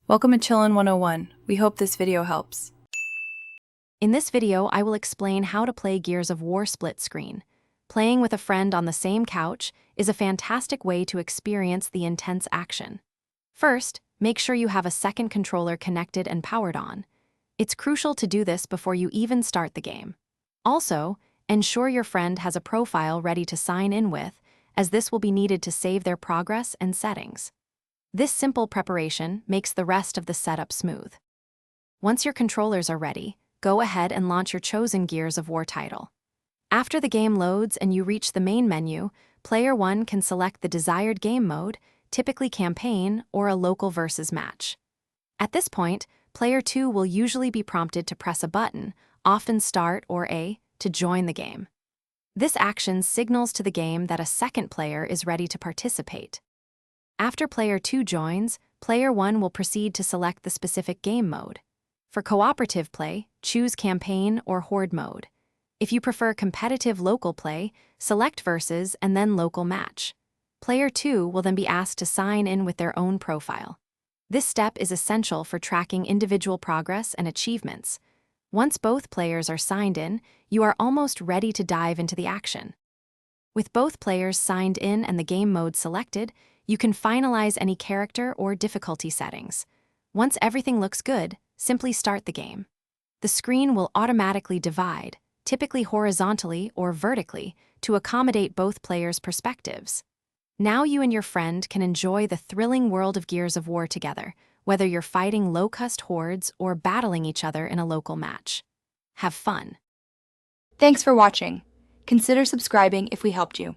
Welcome to Chillin' 101. We hope this video helps. In this video, I will explain how to play Gears of War split screen. Playing with a friend on the same couch is a fantastic way to experience the intense action. First, make sure you have a second controller connected and powered on. It's crucial to do this before you even start the game. Also, ensure your friend has a profile ready to sign in with, as this will be needed to save their progress and settings. This simple preparation makes the rest of the setup smooth. Once your controllers are ready, go ahead and launch your chosen Gears of War title. After the game loads and you reach the main menu, Player 1 can select the desired game mode, typically campaign or a local versus match. At this point, Player 2 will usually be prompted to press a button, often Start or A, to join the game. This action signals to the game that a second player is ready to participate. After Player 2 joins, Player 1 will proceed to select the specific game mode. For cooperative play, choose Campaign or Horde mode. If you prefer competitive local play, select Versus and then Local Match. Player 2 will then be asked to sign in with their own profile. This step is essential for tracking individual progress and achievements. Once both players are signed in, you are almost ready to dive into the action. With both players signed in and the game mode selected, you can finalize any character or difficulty settings. Once everything looks good, simply start the game. The screen will automatically divide, typically horizontally or vertically, to accommodate both players' perspectives. Now you and your friend can enjoy the thrilling world of Gears of War together, whether you're fighting low-cost hordes or battling each other in a local match. Have fun. Thanks for watching. Consider subscribing if we helped you.